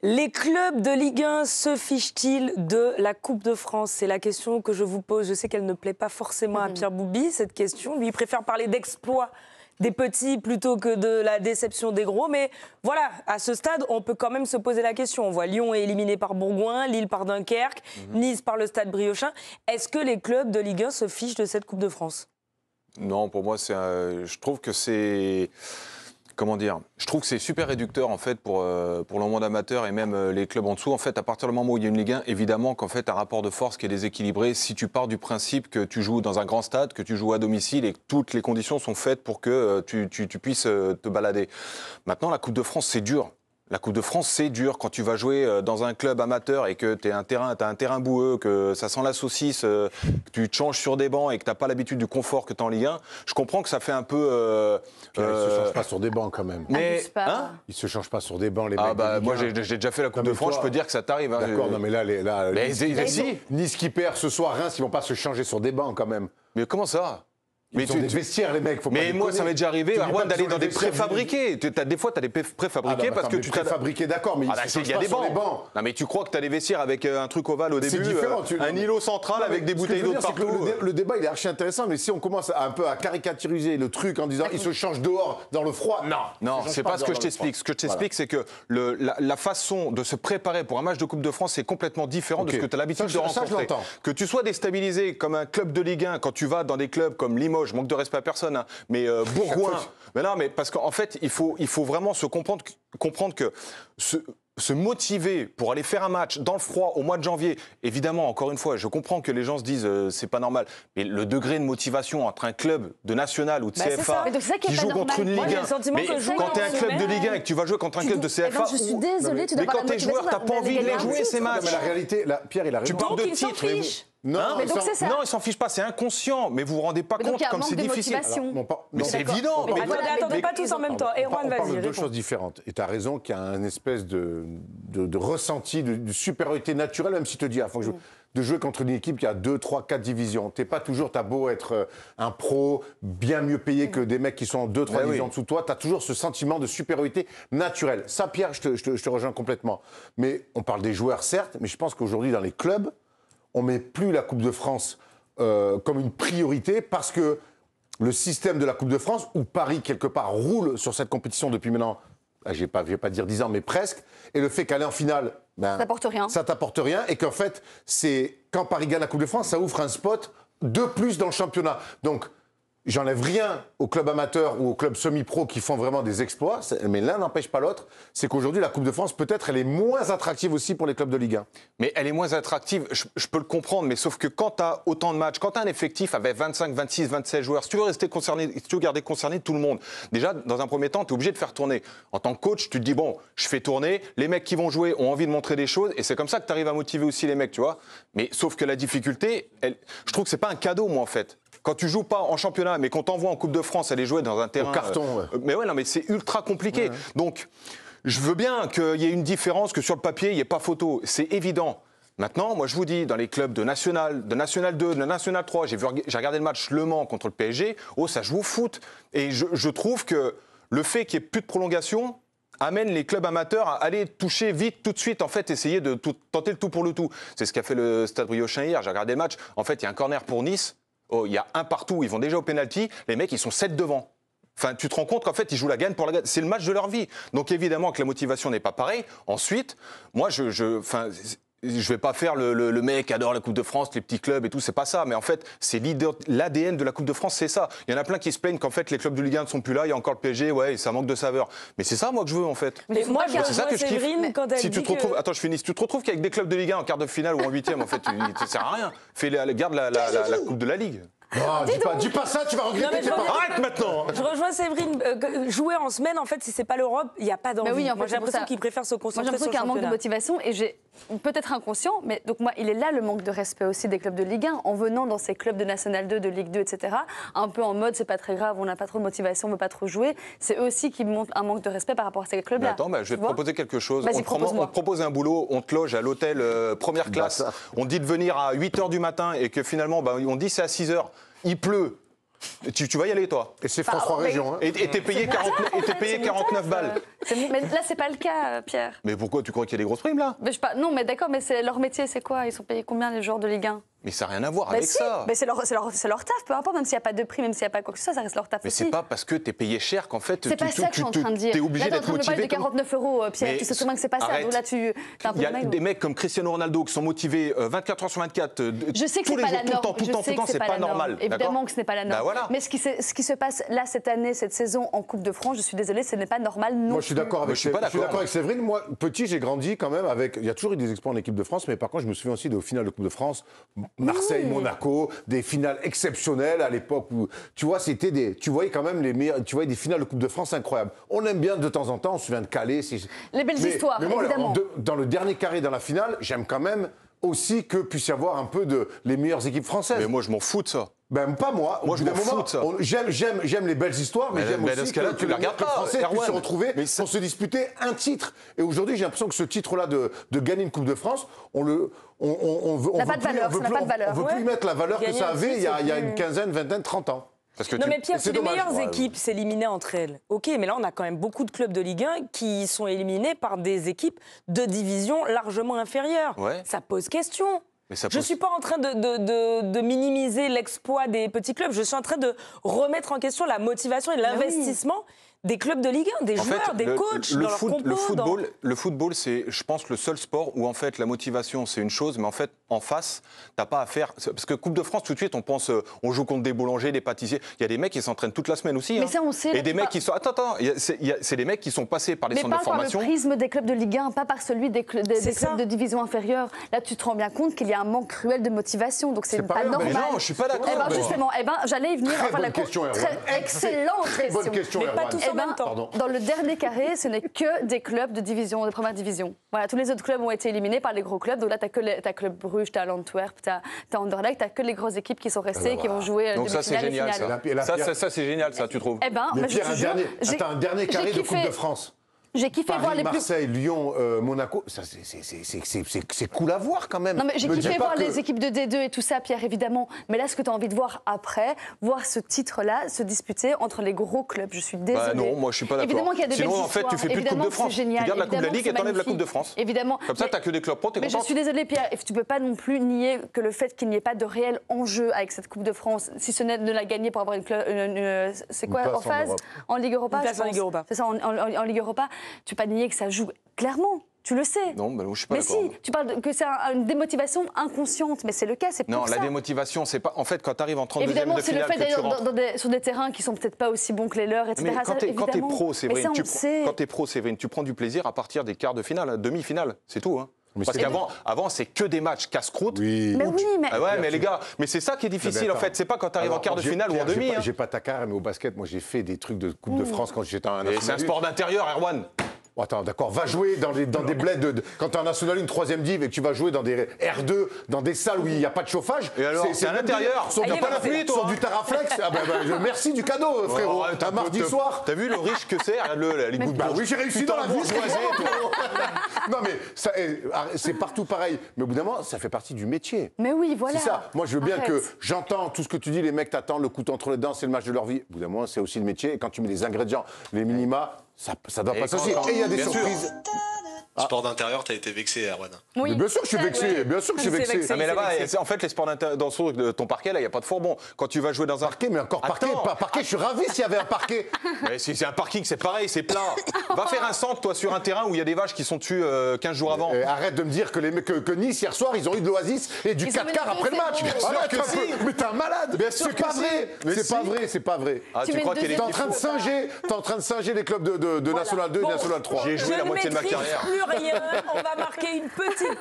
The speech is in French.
Les clubs de Ligue 1 se fichent-ils de la Coupe de France? C'est la question que je vous pose. Je sais qu'elle ne plaît pas forcément à Pierre Boubi, cette question. Lui, il préfère parler d'exploit des petits plutôt que de la déception des gros. Mais voilà, à ce stade, on peut quand même se poser la question. On voit Lyon est éliminé par Bourgoin, Lille par Dunkerque, Nice par le Stade Briochin. Est-ce que les clubs de Ligue 1 se fichent de cette Coupe de France? Non, pour moi, je trouve que c'est... Comment dire? Je trouve que c'est super réducteur en fait pour le monde amateur et même les clubs en dessous. En fait, à partir du moment où il y a une Ligue 1, évidemment qu'en fait un rapport de force qui est déséquilibré. Si tu pars du principe que tu joues dans un grand stade, que tu joues à domicile et que toutes les conditions sont faites pour que tu puisses te balader. Maintenant, la Coupe de France, c'est dur. La Coupe de France, c'est dur quand tu vas jouer dans un club amateur et que t'as un terrain boueux, que ça sent la saucisse, que tu te changes sur des bancs et que t'as pas l'habitude du confort que t'as en Ligue 1. Je comprends que ça fait un peu... Ils se changent pas sur des bancs quand même. Mais ils se changent pas sur des bancs les mecs. Moi j'ai déjà fait la Coupe de France, je peux dire que ça t'arrive. Hein. D'accord, non mais là mais Nice qui perd ce soir, Reims, ils vont pas se changer sur des bancs quand même. Mais comment ça? Ils ont des vestiaires, les mecs. Faut mais pas moi, ça m'est déjà arrivé d'aller dans des préfabriqués. Des fois, tu as des préfabriqués parce que tu t'as. Préfabriqués, d'accord, mais il y a des bancs. Non, mais tu crois que tu as des vestiaires avec un truc ovale au début, un îlot central avec des bouteilles d'eau de partout. Le débat, il est archi intéressant, mais si on commence un peu à caricaturiser le truc en disant ils se changent dehors dans le froid, non, c'est pas ce que je t'explique. Ce que je t'explique, c'est que la façon de se préparer pour un match de Coupe de France, c'est complètement différent de ce que tu as l'habitude de rencontrer. Que tu sois déstabilisé comme un club de Ligue 1 quand tu vas dans des clubs comme Limoges, manque de respect à personne. Mais Bourgoin, mais non, mais parce qu'en fait, il faut vraiment comprendre que se motiver pour aller faire un match dans le froid au mois de janvier, évidemment, encore une fois, je comprends que les gens se disent c'est pas normal, mais le degré de motivation entre un club de national ou de CFA qui joue contre une Ligue 1, mais quand tu es un club de Ligue 1 et que tu vas jouer contre un club de CFA, je suis désolée, mais quand tu es joueur, tu n'as pas envie de les jouer ces matchs. Mais la réalité, Pierre, il a raison. Tu parles de titres. Non, ils s'en fichent pas, c'est inconscient, mais vous vous rendez pas compte comme c'est difficile. Mais c'est évident. Attendez pas tous en même temps. Erwan, vas-y. On parle de deux choses différentes. Et tu as raison qu'il y a une espèce de ressenti, de supériorité naturelle, même si tu te dis, de jouer contre une équipe qui a 2, 3, 4 divisions. T'as beau être un pro, bien mieux payé que des mecs qui sont en 2, 3 divisions en dessous de toi, tu as toujours ce sentiment de supériorité naturelle. Ça, Pierre, je te rejoins complètement. Mais on parle des joueurs, certes, mais je pense qu'aujourd'hui, dans les clubs, on ne met plus la Coupe de France comme une priorité parce que le système de la Coupe de France, où Paris, quelque part, roule sur cette compétition depuis maintenant, je ne vais pas dire 10 ans, mais presque, et le fait qu'aller en finale, ça t'apporte rien. Ça t'apporte rien, et qu'en fait, quand Paris gagne la Coupe de France, ça ouvre un spot de plus dans le championnat. Donc, j'enlève rien aux clubs amateurs ou aux clubs semi-pro qui font vraiment des exploits, mais l'un n'empêche pas l'autre. C'est qu'aujourd'hui, la Coupe de France, peut-être, elle est moins attractive aussi pour les clubs de Ligue 1. Mais elle est moins attractive, je peux le comprendre, mais sauf que quand tu as autant de matchs, quand tu as un effectif avec 25, 26, 27 joueurs, si tu veux rester concerné, si tu veux garder concerné tout le monde, déjà, dans un premier temps, tu es obligé de faire tourner. En tant que coach, tu te dis, bon, je fais tourner, les mecs qui vont jouer ont envie de montrer des choses, et c'est comme ça que tu arrives à motiver aussi les mecs, tu vois. Mais sauf que la difficulté, je trouve que c'est pas un cadeau, moi, en fait. Quand tu joues pas en championnat, mais qu'on t'envoie en Coupe de France aller jouer dans un terrain... Au carton, mais c'est ultra compliqué. Donc, je veux bien qu'il y ait une différence, que sur le papier, il n'y ait pas photo. C'est évident. Maintenant, moi, je vous dis, dans les clubs de National 2, de National 3, j'ai regardé le match Le Mans contre le PSG, ça joue au foot. Et je trouve que le fait qu'il n'y ait plus de prolongation amène les clubs amateurs à aller toucher vite, tout de suite, en fait, essayer de tenter le tout pour le tout. C'est ce qu'a fait le Stade Briochin hier. J'ai regardé le match. En fait, il y a un corner pour Nice. Il y a un partout, ils vont déjà au pénalty, les mecs ils sont 7 devant. Enfin, tu te rends compte qu'en fait ils jouent la gagne pour la gagne. C'est le match de leur vie. Donc évidemment que la motivation n'est pas pareille. Ensuite, moi je vais pas faire le mec qui adore la Coupe de France, les petits clubs et tout, c'est pas ça. Mais en fait, c'est l'ADN de la Coupe de France, c'est ça. Il y en a plein qui se plaignent qu'en fait les clubs de Ligue 1 ne sont plus là, il y a encore le PSG, ça manque de saveur. Mais c'est ça moi que je veux en fait. Mais moi c'est ça que je kiffe. Si tu te retrouves, attends, je finis. Si tu te retrouves qu'avec des clubs de Ligue 1 en quart de finale ou en huitième, en fait, ça sert à rien. Garde la Coupe de la Ligue. Dis pas ça, tu vas regretter tes paroles. Arrête maintenant. Je rejoins Séverine. Jouer en semaine, en fait, si c'est pas l'Europe, il n'y a pas d'envie. Oui, moi, j'ai l'impression qu'ils préfèrent se concentrer sur le championnat. Moi, j'ai l'impression qu'il y a un manque de motivation et j'ai peut-être inconscient, mais donc moi, il est là le manque de respect aussi des clubs de Ligue 1 en venant dans ces clubs de National 2, de Ligue 2, etc. Un peu en mode, c'est pas très grave, on n'a pas trop de motivation, on veut pas trop jouer. C'est eux aussi qui montrent un manque de respect par rapport à ces clubs-là. Attends, je vais te proposer quelque chose. On te propose un boulot, on te loge à l'hôtel première classe, on te dit de venir à 8h du matin et que finalement, on dit c'est à 6h. Il pleut. Tu vas y aller, toi. Et c'est France 3 Régions. Hein. Et t'es payé 49 balles. Mais là, c'est pas le cas, Pierre. Mais pourquoi tu crois qu'il y a des grosses primes là? Mais non, mais d'accord, mais leur métier, c'est quoi? Ils sont payés combien, les joueurs de Ligue 1? Mais ça n'a rien à voir avec ça. Mais c'est leur taf, peu importe, même s'il n'y a pas de prix, même s'il n'y a pas quoi que ce soit, ça reste leur taf Mais aussi. c'est pas parce que tu es payé cher qu'en fait, c'est pas ça que je suis en train de dire. Tu es obligé là, d'être motivé. Là, tu es en train de parler de 49 €, Pierre. Mais tu sais très bien que c'est pas arrête. ça. Donc là, Il y a des mecs comme Cristiano Ronaldo qui sont motivés 24 heures sur 24. Je sais que tous c'est les pas jours, la norme. tout le temps, c'est pas normal. Évidemment que ce n'est pas la norme. Bah voilà. Mais ce qui se passe là, cette année, cette saison en Coupe de France, je suis désolée, ce n'est pas normal non Moi, je suis d'accord avec, je suis pas d'accord avec Séverine. Moi, petit, j'ai grandi quand même avec. Il y a toujours eu des exploits en équipe de France, mais par contre, je me souviens aussi des finales de Coupe de France, Marseille, Monaco, des finales exceptionnelles à l'époque où, tu vois, tu voyais quand même tu voyais des finales de Coupe de France incroyables. On aime bien de temps en temps, on se souvient de Calais. Les belles histoires, mais moi, évidemment. Dans le dernier carré, dans la finale, j'aime quand même aussi que puisse y avoir un peu de les meilleures équipes françaises. Mais moi, je m'en fous de ça. Ben pas moi. Moi, je m'en fous de ça. J'aime les belles histoires, mais j'aime aussi dans ce cas-là, tu que les les regardes pas, Français puissent se Erwan. retrouver Mais pour se disputer un titre. Et aujourd'hui, j'ai l'impression que ce titre-là de gagner une Coupe de France, on veut pas de valeur, ça n'a pas de valeur. On veut plus mettre la valeur que Gagner ça un avait titre, il y a une quinzaine, vingtaine, 30 ans. Parce que Non mais Pierre, c'est si les dommage. meilleures Ouais, équipes s'éliminaient entre elles, ok, mais là on a quand même beaucoup de clubs de Ligue 1 qui sont éliminés par des équipes de division largement inférieures. Ouais. Ça pose question. Mais ça Je ne pose- suis pas en train de minimiser l'exploit des petits clubs, je suis en train de remettre en question la motivation et l'investissement des clubs de Ligue 1, des En fait, joueurs, des coachs, dans leur compo. le football, c'est, je pense, le seul sport où en fait la motivation c'est une chose, mais en fait en face, t'as pas à faire. Parce que Coupe de France, tout de suite, on pense, on joue contre des boulangers, des pâtissiers. Il y a des mecs qui s'entraînent toute la semaine aussi. Mais ça, on sait, Et là, des tu mecs parles- qui sont. Attends, c'est des mecs qui sont passés par des Mais centres de pas par le formation. prisme des clubs de Ligue 1, pas par celui des clubs ça. de division inférieure. Là, tu te rends bien compte qu'il y a un manque cruel de motivation, donc c'est C'est pas pas vrai, normal. mais non, je suis pas d'accord. Eh ben, Mais- justement, j'allais y venir. Très bonne la question, Erwan. Excellente Très bonne question, Mais pas Erwan. tous Eh en même temps. Pardon. Dans le dernier carré, ce n'est que des clubs de division, de première division. Voilà, tous les autres clubs ont été éliminés par les gros clubs. Donc là, t'as Club Bruges, t'as l'Antwerp, t'as Anderlecht, t'as que les grosses équipes qui sont restées et qui vont jouer Donc ça, c'est demi-finale et génial. finale. Et la Pierre- Ça, c'est génial, ça, tu trouves. Eh ben, Mais mais je Pierre, te jure, un dernier carré de j'ai Coupe kiffé- de France. J'ai kiffé voir Paris, les plus. Marseille, Lyon, Monaco, ça c'est cool à voir quand même. Non, mais j'ai Me dis kiffé pas voir que- les équipes de D2 et tout ça, Pierre, évidemment. Mais là, ce que tu as envie de voir après, voir ce titre-là se disputer entre les gros clubs. Je suis désolée. Bah non, moi je suis pas d'accord. Évidemment qu'il y a des Sinon, belles en fait, tu histoires. fais plus de Coupe Évidemment de que France. c'est génial. Tu gardes la Coupe de la Évidemment Ligue que et t'enlèves la c'est Coupe de magnifique. France. Évidemment. Comme ça, t'as que des clubs pro, t'es Mais je contente. suis désolée, Pierre, tu ne peux pas non plus nier que le fait qu'il n'y ait pas de réel enjeu avec cette Coupe de France, si ce n'est de la gagner pour avoir c'est quoi, place en en phase Europe. en Ligue Europa, Une place je en pense. Ligue Europa. C'est ça, en Ligue Europa. Tu peux pas nier que ça joue clairement. Tu le sais. Non, bah, je suis pas Mais d'accord. si, tu parles que c'est une démotivation inconsciente, mais c'est le cas, c'est pour Non, ça. la démotivation, c'est pas. En fait, quand tu arrives en 32e Évidemment, de c'est le finale, fait que tu d'ailleurs rentres. sur des terrains qui sont peut-être pas aussi bons que les leurs, etc. Mais quand Ça, t'es évidemment. pro, Mais Séverine, ça, on le sait. quand t'es pro, Séverine, tu prends du plaisir à partir des quarts de finale, demi-finale, c'est tout. Hein. Mais Parce c'est- qu'avant, c'est que des matchs casse-croûte. Oui. Mais oui, mais Ah ouais, mais les gars, mais c'est ça qui est difficile en fait. C'est pas quand tu arrives en Alors, quart de j'ai- finale ou en Pierre, demi. J'ai pas ta carrière, mais au basket, moi j'ai fait des trucs de Coupe de France quand j'étais un Et c'est un sport d'intérieur, Erwan. Oh, attends, d'accord, va jouer dans des bleds quand t'es en National 1, 3e div et que tu vas jouer dans des R2, dans des salles où il n'y a pas de chauffage. Et alors, c'est à même l'intérieur. Sur T'as du- pas la pluie, toi, Sur hein. du Taraflex. Ah merci du cadeau, frérot. Ouais, un mardi soir. T'as vu le riche que c'est? Regarde-le, les gouttes Bah d'eau. oui, j'ai réussi Putain, dans la vie. bourgeoisie, frérot. Non mais ça, c'est partout pareil. Mais au bout d'un moment, ça fait partie du métier. Mais oui, voilà. C'est ça. Moi, je veux bien Arrête. que j'entends tout ce que tu dis. Les mecs t'attendent, le couteau entre les dents, c'est le match de leur vie. Au bout d'un moment, c'est aussi le métier. Et quand tu mets les ingrédients, les minima, ça doit Et pas quand- aussi. Et il y a des bien sûr. surprises. Sport d'intérieur, t'as été vexé, Erwan. Oui. Mais bien sûr que je suis vexé. Bien sûr que je suis C'est vexé. vexé. Ah, mais là-bas, c'est- en fait, les sports d'intérieur, dans ton parquet, là, il n'y a pas de fourbon. Quand tu vas jouer dans un. Parquet, mais encore parquet, Attends. pas parquet. Je suis ravi s'il y avait un parquet. Mais si c'est un parking, c'est pareil, c'est plat. Va faire un centre, toi, sur un terrain où il y a des vaches qui sont tues 15 jours avant. Arrête de me dire que Nice, hier soir, ils ont eu de l'Oasis et du Ils ont 4 quarts mis après le deux match. zéro. Arrête Bien sûr un que peu. Mais t'es un malade. Bien sûr C'est que pas si. vrai. Mais C'est si. pas vrai. C'est pas vrai. Ah, Tu tu mets crois le qu'il y a T'es des en train de singer, de club de National 2 et Voilà. National 3. J'ai joué Je la ne moitié de ma maîtrise carrière. plus rien. On va marquer une petite